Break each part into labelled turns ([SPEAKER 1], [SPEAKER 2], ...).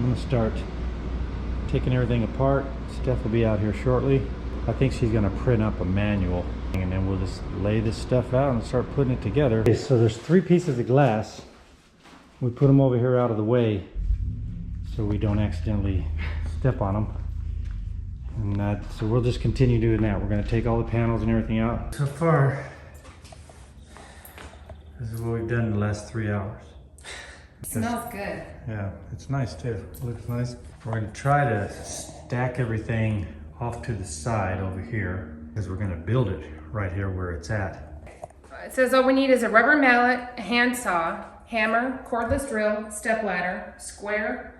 [SPEAKER 1] gonna start taking everything apart. Steph will be out here shortly. I think she's gonna print up a manual, and then we'll just lay this stuff out and start putting it together. Okay, so there's 3 pieces of glass. We put them over here out of the way so we don't accidentally step on them. And so we'll just continue doing that. We're gonna take all the panels and everything out. So far, this is what we've done in the last 3 hours.
[SPEAKER 2] It smells good.
[SPEAKER 1] Yeah, it's nice too. It looks nice. We're gonna try to stack everything off to the side over here because we're gonna build it right here where it's at.
[SPEAKER 2] It says all we need is a rubber mallet, a handsaw, hammer, cordless drill, step ladder, square,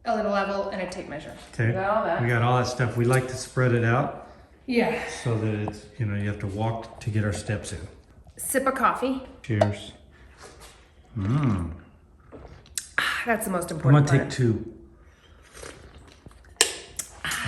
[SPEAKER 2] a little level, and a tape measure.
[SPEAKER 1] Okay.
[SPEAKER 2] We got all that.
[SPEAKER 1] We got all that stuff. We like to spread it out.
[SPEAKER 2] Yeah.
[SPEAKER 1] So that it's, you know, you have to walk to get our steps in.
[SPEAKER 2] Sip of coffee.
[SPEAKER 1] Cheers. Mmm.
[SPEAKER 2] That's the most
[SPEAKER 1] I'm
[SPEAKER 2] important
[SPEAKER 1] gonna
[SPEAKER 2] part.
[SPEAKER 1] take 2.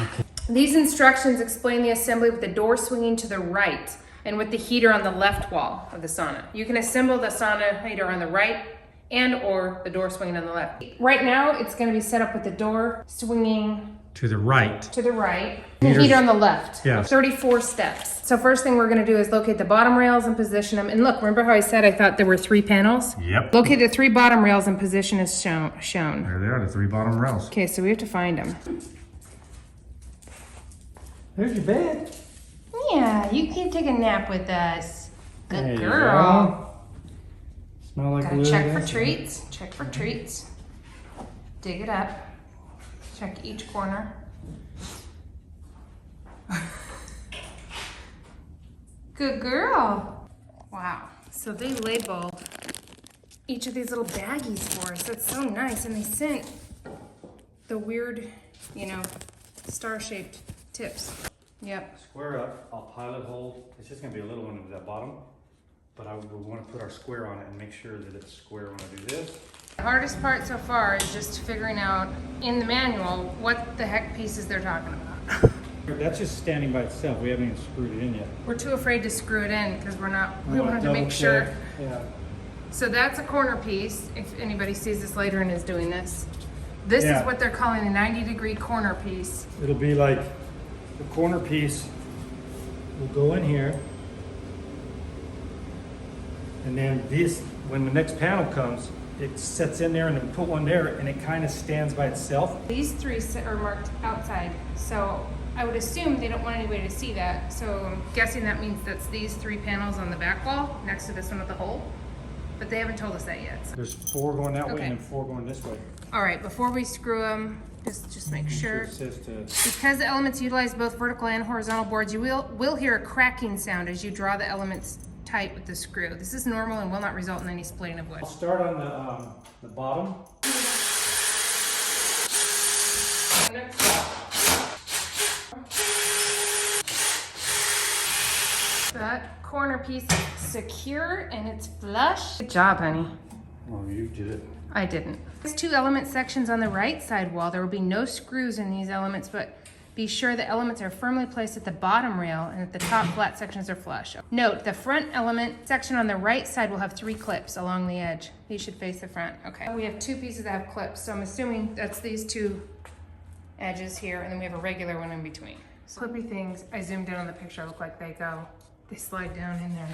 [SPEAKER 1] Okay.
[SPEAKER 2] These instructions explain the assembly with the door swinging to the right and with the heater on the left wall of the sauna. You can assemble the sauna heater on the right and or the door swinging on the left. Right now, it's gonna be set up with the door swinging
[SPEAKER 1] To the right.
[SPEAKER 2] to the right, the
[SPEAKER 1] Heaters-
[SPEAKER 2] heater on the left.
[SPEAKER 1] Yeah.
[SPEAKER 2] 34 steps. So first thing we're gonna do is locate the bottom rails and position them. And look, remember how I said I thought there were 3 panels?
[SPEAKER 1] Yep.
[SPEAKER 2] Locate the 3 bottom rails and position as shown.
[SPEAKER 1] There they are, the 3 bottom rails.
[SPEAKER 2] Okay, so we have to find them.
[SPEAKER 1] There's your bed.
[SPEAKER 2] Yeah, you can take a nap with us. Good
[SPEAKER 1] There you
[SPEAKER 2] girl.
[SPEAKER 1] go. Smell like a
[SPEAKER 2] Gotta
[SPEAKER 1] little
[SPEAKER 2] check for
[SPEAKER 1] bit.
[SPEAKER 2] treats. Check for treats. Dig it up. Check each corner. Good girl. Wow. So they labeled each of these little baggies for us. That's so nice. And they sent the weird, you know, star-shaped tips. Yep.
[SPEAKER 1] Square up, I'll pilot hole. It's just gonna be a little one at the bottom, but I would want to put our square on it and make sure that it's square when I do this.
[SPEAKER 2] The hardest part so far is just figuring out in the manual what the heck pieces they're talking about.
[SPEAKER 1] That's just standing by itself. We haven't even screwed it in yet.
[SPEAKER 2] We're too afraid to screw it in because we wanted to make sure.
[SPEAKER 1] Yeah.
[SPEAKER 2] So that's a corner piece, if anybody sees this later and is doing this. This
[SPEAKER 1] Yeah.
[SPEAKER 2] is what they're calling a 90-degree corner piece.
[SPEAKER 1] It'll be like the corner piece will go in here. And then this, when the next panel comes, it sets in there and then put one there and it kind of stands by itself.
[SPEAKER 2] These 3 are marked outside, so I would assume they don't want anybody to see that. So I'm guessing that means that's these 3 panels on the back wall next to this one with the hole. But they haven't told us that yet. So.
[SPEAKER 1] There's 4 going that way
[SPEAKER 2] Okay.
[SPEAKER 1] and then 4 going this way.
[SPEAKER 2] All right, before we screw them, just make sure.
[SPEAKER 1] It says to,
[SPEAKER 2] Because the elements utilize both vertical and horizontal boards, you will hear a cracking sound as you draw the elements tight with the screw. This is normal and will not result in any splitting of wood.
[SPEAKER 1] I'll start on the bottom.
[SPEAKER 2] That corner piece is secure and it's flush. Good job, honey.
[SPEAKER 1] Oh, you did it.
[SPEAKER 2] I didn't. There's 2 element sections on the right side wall. There will be no screws in these elements, but be sure the elements are firmly placed at the bottom rail and that the top flat sections are flush. Note, the front element section on the right side will have 3 clips along the edge. These should face the front. Okay. We have 2 pieces that have clips, so I'm assuming that's these 2 edges here, and then we have a regular one in between. So clippy things, I zoomed in on the picture, look like they slide down in there.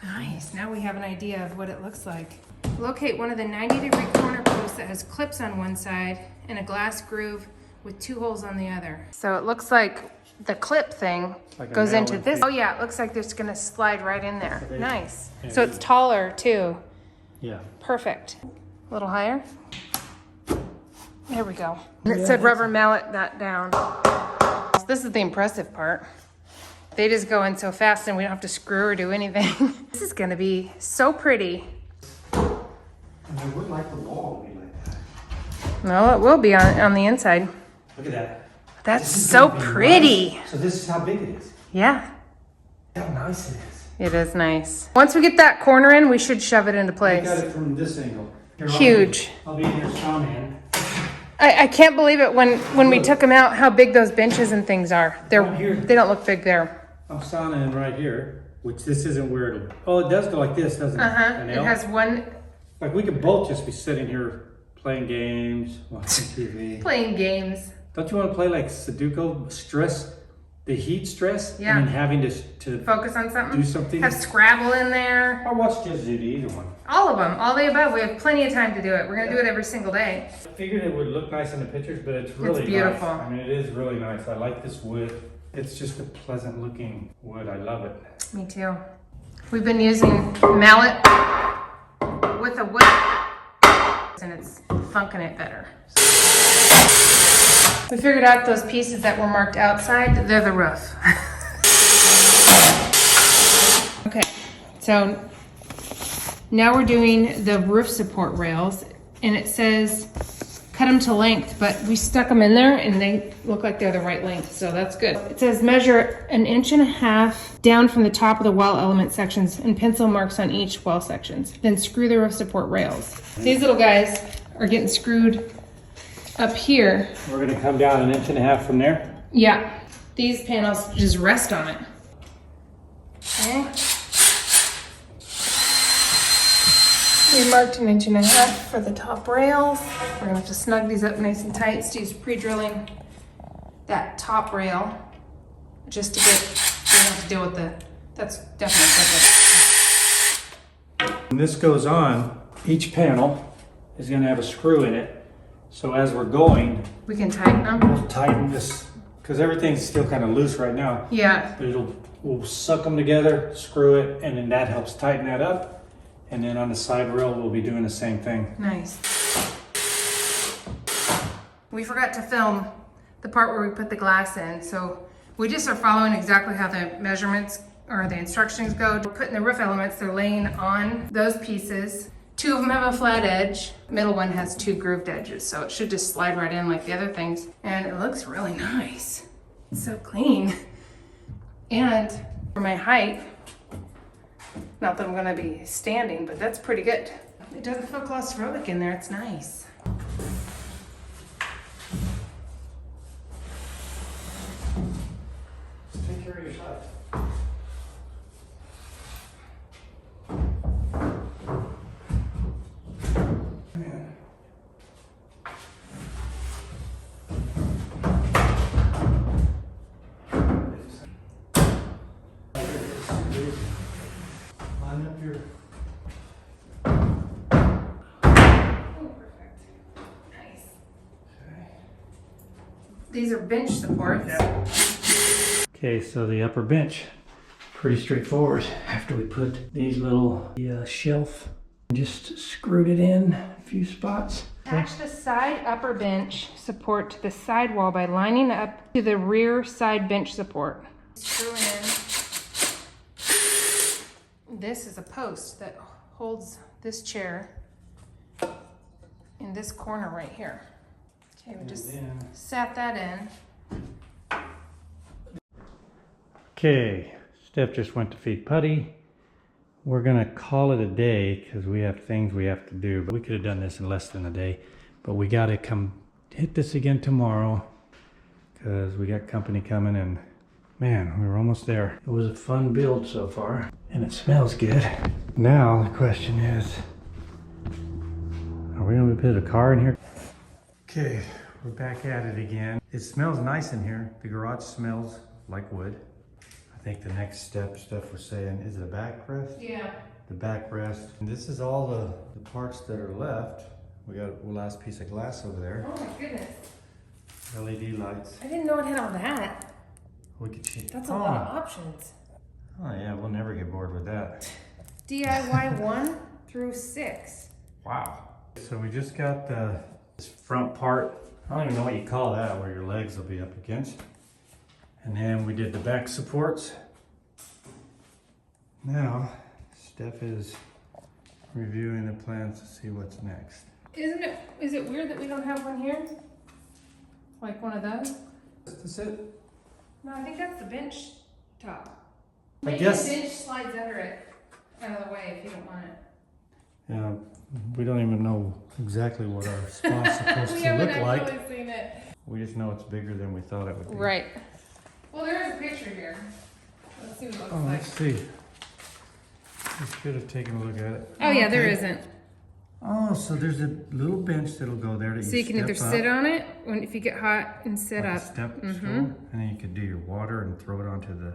[SPEAKER 2] Nice, now we have an idea of what it looks like. Locate one of the 90-degree corner posts that has clips on one side and a glass groove with 2 holes on the other. So it looks like the clip thing
[SPEAKER 1] Like a
[SPEAKER 2] goes
[SPEAKER 1] nail
[SPEAKER 2] into
[SPEAKER 1] in
[SPEAKER 2] this.
[SPEAKER 1] place.
[SPEAKER 2] Oh yeah, it looks like it's gonna slide right in there.
[SPEAKER 1] Okay.
[SPEAKER 2] Nice.
[SPEAKER 1] Yeah.
[SPEAKER 2] So it's taller too.
[SPEAKER 1] Yeah.
[SPEAKER 2] Perfect. A little higher. There we go. And it said rubber mallet that down. This is the impressive part. They just go in so fast and we don't have to screw or do anything. This is gonna be so pretty.
[SPEAKER 1] And I would like the wall to be like that.
[SPEAKER 2] Well, it will be on the inside.
[SPEAKER 1] Look at that.
[SPEAKER 2] That's
[SPEAKER 1] This is
[SPEAKER 2] so
[SPEAKER 1] gonna be
[SPEAKER 2] pretty.
[SPEAKER 1] nice. So this is how big it is.
[SPEAKER 2] Yeah,
[SPEAKER 1] How nice it is.
[SPEAKER 2] it is nice. Once we get that corner in, we should shove it into
[SPEAKER 1] I
[SPEAKER 2] place.
[SPEAKER 1] got it from this angle. Here,
[SPEAKER 2] Huge.
[SPEAKER 1] I'll be in your sauna man.
[SPEAKER 2] I can't believe it when we took them out, how big those benches and things are.
[SPEAKER 1] Right here.
[SPEAKER 2] They don't look big there.
[SPEAKER 1] I'm sauning in right here, which this isn't where it'll. Oh, it does go like this, doesn't it?
[SPEAKER 2] Uh-huh,
[SPEAKER 1] An
[SPEAKER 2] it
[SPEAKER 1] L?
[SPEAKER 2] has one,
[SPEAKER 1] Like we could both just be sitting here playing games, watching TV.
[SPEAKER 2] Playing games.
[SPEAKER 1] Don't you want to play like Sudoku, stress, the heat stress?
[SPEAKER 2] Yeah.
[SPEAKER 1] And then having to
[SPEAKER 2] Focus on something?
[SPEAKER 1] do something?
[SPEAKER 2] Have Scrabble in there.
[SPEAKER 1] Or watch Just Duty, either one.
[SPEAKER 2] All of them, all the above. We have plenty of time to do it. We're gonna do it every single day.
[SPEAKER 1] I figured it would look nice in the pictures, but it's really
[SPEAKER 2] It's beautiful.
[SPEAKER 1] nice. I mean, it is really nice. I like this wood. It's just a pleasant looking wood. I love it.
[SPEAKER 2] Me too. We've been using mallet with a wood, and it's funking it better. We figured out those pieces that were marked outside, they're the roof. Okay, so now we're doing the roof support rails, and it says cut them to length, but we stuck them in there and they look like they're the right length, so that's good. It says measure 1.5 inches down from the top of the wall element sections and pencil marks on each wall sections. Then screw the roof support rails. These little guys are getting screwed up here.
[SPEAKER 1] We're gonna come down 1.5 inches from there.
[SPEAKER 2] Yeah, these panels just rest on it. Okay. We marked 1.5 inches for the top rails. We're gonna have to snug these up nice and tight. Steve's pre-drilling that top rail just to get, we don't have to deal with that's definitely separate.
[SPEAKER 1] When this goes on, each panel is gonna have a screw in it. So as we're going,
[SPEAKER 2] We can tighten them.
[SPEAKER 1] we'll tighten this, because everything's still kind of loose right now.
[SPEAKER 2] Yeah,
[SPEAKER 1] But we'll suck them together, screw it, and then that helps tighten that up. And then on the side rail, we'll be doing the same thing.
[SPEAKER 2] nice. We forgot to film the part where we put the glass in, so we just are following exactly how the measurements or the instructions go. We're putting the roof elements, they're laying on those pieces. 2 of them have a flat edge. The middle one has 2 grooved edges, so it should just slide right in like the other things. And it looks really nice. It's so clean. And for my height, not that I'm gonna be standing, but that's pretty good. It doesn't feel claustrophobic in there, it's nice.
[SPEAKER 1] Take care of your side. Line up your...
[SPEAKER 2] Oh, perfect. Nice. These are bench supports.
[SPEAKER 1] Okay, so the upper bench, pretty straightforward. After we put these little shelf, just screwed it in a few spots.
[SPEAKER 2] Attach the side upper bench support to the side wall by lining up to the rear side bench support. Screw in. This is a post that holds this chair in this corner right here. Okay, we just sat that in.
[SPEAKER 1] Okay, Steph just went to feed Putty. We're gonna call it a day because we have things we have to do, but we could have done this in less than a day. But we gotta come hit this again tomorrow because we got company coming, and man, we were almost there. It was a fun build so far and it smells good. Now the question is, are we gonna put a car in here? Okay, we're back at it again. It smells nice in here. The garage smells like wood. I think the next step, Steph was saying, is the backrest.
[SPEAKER 2] Yeah.
[SPEAKER 1] The backrest. And this is all the parts that are left. We got a last piece of glass over there.
[SPEAKER 2] Oh my goodness.
[SPEAKER 1] LED lights.
[SPEAKER 2] I didn't know it had all that.
[SPEAKER 1] We could cheat.
[SPEAKER 2] That's a lot of options.
[SPEAKER 1] Oh yeah, we'll never get bored with that.
[SPEAKER 2] DIY 1 through 6.
[SPEAKER 1] Wow. So we just got this front part. I don't even know what you call that, where your legs will be up against. And then we did the back supports. Now, Steph is reviewing the plans to see what's next.
[SPEAKER 2] Is it weird that we don't have one here? Like one of those?
[SPEAKER 1] Is this it?
[SPEAKER 2] No, I think that's the bench top.
[SPEAKER 1] I
[SPEAKER 2] Maybe
[SPEAKER 1] guess-
[SPEAKER 2] the bench slides under it, out of the way if you don't want it.
[SPEAKER 1] Yeah, we don't even know exactly what our spot's supposed
[SPEAKER 2] We
[SPEAKER 1] to
[SPEAKER 2] haven't
[SPEAKER 1] look like.
[SPEAKER 2] actually seen it.
[SPEAKER 1] We just know it's bigger than we thought it would be.
[SPEAKER 2] Right. Well, there is a picture here. Let's see what it looks
[SPEAKER 1] Oh,
[SPEAKER 2] like.
[SPEAKER 1] let's see. We should have taken a look at it.
[SPEAKER 2] Oh yeah, there
[SPEAKER 1] Okay.
[SPEAKER 2] isn't.
[SPEAKER 1] Oh, so there's a little bench that'll go there that
[SPEAKER 2] So you can either sit on it if you get hot and sit
[SPEAKER 1] like
[SPEAKER 2] up.
[SPEAKER 1] a step stool, and then you could do your water and throw it onto the.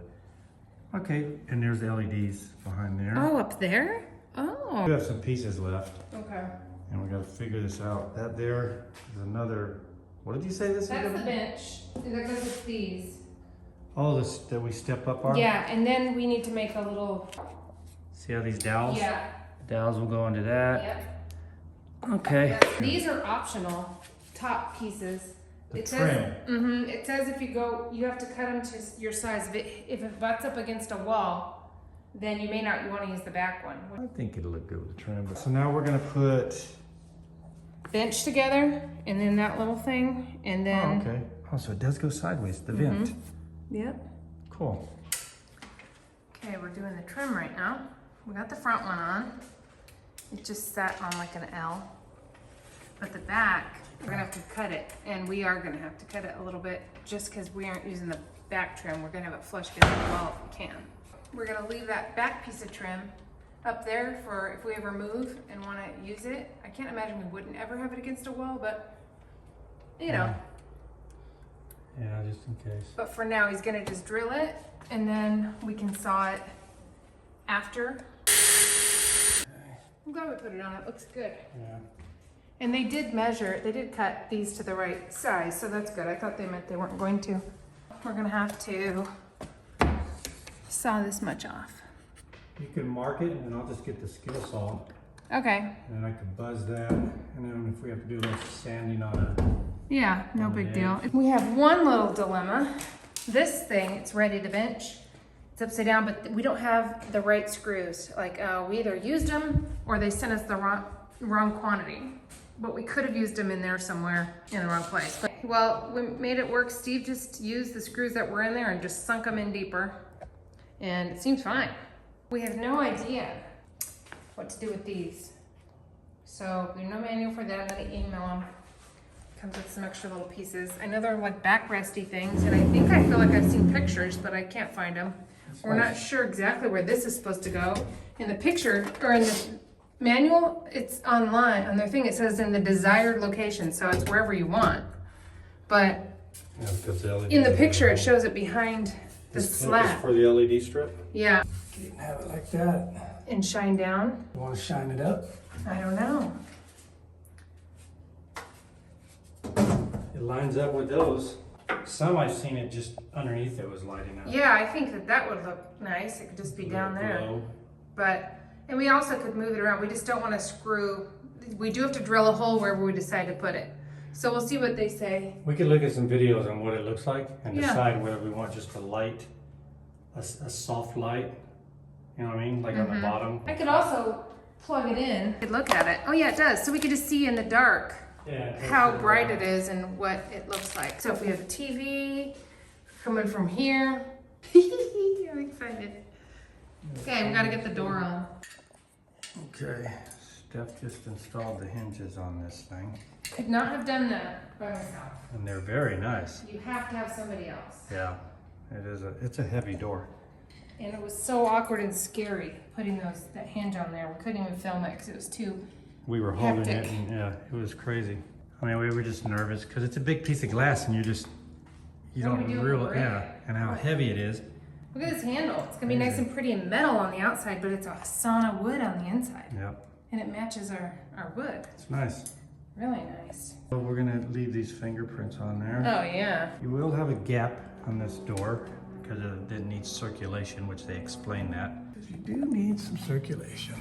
[SPEAKER 1] Okay, and there's the LEDs behind there.
[SPEAKER 2] Oh, up there? Oh.
[SPEAKER 1] We have some pieces left,
[SPEAKER 2] Okay.
[SPEAKER 1] and we got to figure this out. That there is another. What did you say this is?
[SPEAKER 2] That's the bench. That goes with these.
[SPEAKER 1] Oh, this that we step up on.
[SPEAKER 2] Yeah, and then we need to make a little.
[SPEAKER 1] See how these dowels?
[SPEAKER 2] Yeah.
[SPEAKER 1] Dowels will go into that.
[SPEAKER 2] Yep.
[SPEAKER 1] Okay.
[SPEAKER 2] These are optional top pieces.
[SPEAKER 1] The
[SPEAKER 2] It
[SPEAKER 1] trim.
[SPEAKER 2] says, it says if you go, you have to cut them to your size. If it butts up against a wall, then you may not want to use the back one.
[SPEAKER 1] I think it'll look good with the trim. So now we're gonna put.
[SPEAKER 2] Bench together, and then that little thing, and then.
[SPEAKER 1] Oh, okay. Oh, so it does go sideways. The vent.
[SPEAKER 2] Yep.
[SPEAKER 1] Cool.
[SPEAKER 2] Okay, we're doing the trim right now. We got the front one on. It just sat on like an L. But the back, we're gonna have to cut it, and we are gonna have to cut it a little bit just because we aren't using the back trim. We're gonna have it flush against the wall if we can. We're gonna leave that back piece of trim up there for if we ever move and wanna use it. I can't imagine we wouldn't ever have it against a wall, but you know.
[SPEAKER 1] Yeah, just in case.
[SPEAKER 2] But for now, he's gonna just drill it, and then we can saw it after. I'm glad we put it on, it looks good.
[SPEAKER 1] Yeah.
[SPEAKER 2] And they did measure, they did cut these to the right size, so that's good. I thought they meant they weren't going to. We're gonna have to saw this much off.
[SPEAKER 1] You can mark it, and then I'll just get the skill saw,
[SPEAKER 2] Okay.
[SPEAKER 1] and I can buzz that, and then if we have to do a little sanding on it.
[SPEAKER 2] Yeah, no big deal. We have one little dilemma. This thing, it's ready to bench. It's upside down, but we don't have the right screws. Like we either used them or they sent us the wrong quantity. But we could have used them in there somewhere in the wrong place. But, well, we made it work. Steve just used the screws that were in there and just sunk them in deeper. And it seems fine. We have no idea what to do with these. So we have no manual for that. I'm gonna email them. Comes with some extra little pieces. I know they're like backresty things, and I feel like I've seen pictures, but I can't find them. We're not sure exactly where this is supposed to go. In the picture, or in the manual, it's online. On their thing, it says in the desired location, so it's wherever you want. But in the picture, it shows it behind the slab.
[SPEAKER 1] For the LED strip?
[SPEAKER 2] Yeah.
[SPEAKER 1] You can have it like that.
[SPEAKER 2] And shine down?
[SPEAKER 1] You want to shine it up?
[SPEAKER 2] I don't know.
[SPEAKER 1] It lines up with those. Some I've seen it just underneath it was lighting up.
[SPEAKER 2] Yeah, I think that would look nice. It could just be down there.
[SPEAKER 1] Glow.
[SPEAKER 2] But, and we also could move it around. We just don't want to screw. We do have to drill a hole wherever we decide to put it. So we'll see what they say.
[SPEAKER 1] We could look at some videos on what it looks like and
[SPEAKER 2] Yeah.
[SPEAKER 1] decide whether we want just a light, a soft light, you know what I mean? Like on the bottom.
[SPEAKER 2] I could also plug it in. Could look at it. Oh yeah, it does. So we could just see in the dark how bright it is and what it looks like. So if we have a TV coming from here. I'm excited. Okay, we gotta get the door on.
[SPEAKER 1] Okay, Steph just installed the hinges on this thing.
[SPEAKER 2] Could not have done that by myself.
[SPEAKER 1] And they're very nice.
[SPEAKER 2] You have to have somebody else.
[SPEAKER 1] Yeah, it's a heavy door.
[SPEAKER 2] And it was so awkward and scary putting that hinge on there. We couldn't even film it because it was too
[SPEAKER 1] We were holding
[SPEAKER 2] hectic.
[SPEAKER 1] it, and yeah, it was crazy. I mean, we were just nervous because it's a big piece of glass, and you don't realize, and how heavy it is.
[SPEAKER 2] Look at this handle. It's gonna be nice and pretty and metal on the outside, but it's a sauna wood on the inside.
[SPEAKER 1] Yep.
[SPEAKER 2] And it matches our wood.
[SPEAKER 1] It's nice.
[SPEAKER 2] Really nice.
[SPEAKER 1] So we're gonna leave these fingerprints on there.
[SPEAKER 2] Oh yeah.
[SPEAKER 1] You will have a gap on this door because it needs circulation, which they explain that. Because you do need some circulation.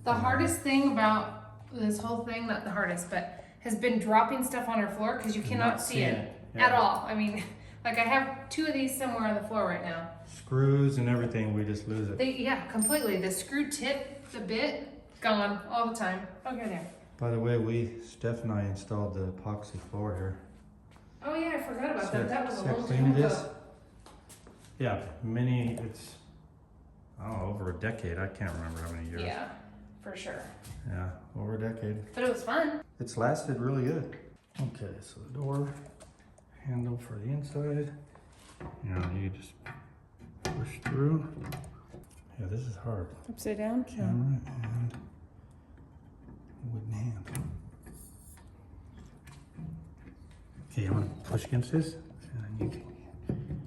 [SPEAKER 2] The hardest thing about this whole thing, not the hardest, but has been dropping stuff on our floor because you cannot see it at all. I mean, like I have 2 of these somewhere on the floor right now.
[SPEAKER 1] Screws and everything, we just lose it.
[SPEAKER 2] Yeah, completely. The screw tip, the bit, gone all the time. Okay, there.
[SPEAKER 1] By the way, Steph and I installed the epoxy floor here.
[SPEAKER 2] Oh yeah, I forgot about that. That was a
[SPEAKER 1] See how
[SPEAKER 2] long
[SPEAKER 1] clean
[SPEAKER 2] time
[SPEAKER 1] it is?
[SPEAKER 2] ago.
[SPEAKER 1] Yeah, it's, I don't know, over a decade. I can't remember how many years.
[SPEAKER 2] Yeah, for sure.
[SPEAKER 1] Yeah, over a decade.
[SPEAKER 2] But it was fun.
[SPEAKER 1] It's lasted really good. Okay, so the door handle for the inside. You know, you just push through. Yeah, this is hard.
[SPEAKER 2] Upside down?
[SPEAKER 1] Camera and with in hand. Okay, you want to push against this? And then you can...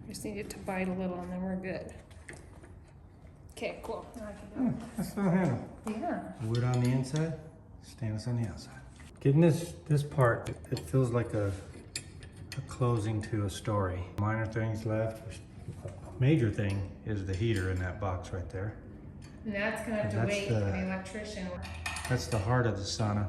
[SPEAKER 2] Just need it to bite a little and then we're good. Okay, cool. Now I can do
[SPEAKER 1] That's the handle.
[SPEAKER 2] it. Yeah.
[SPEAKER 1] Wood on the inside, stainless on the outside. Getting this part, it feels like a closing to a story. Minor things left. A major thing is the heater in that box right there.
[SPEAKER 2] And that's gonna have to
[SPEAKER 1] That's
[SPEAKER 2] wait for the electrician.
[SPEAKER 1] That's the heart of the sauna.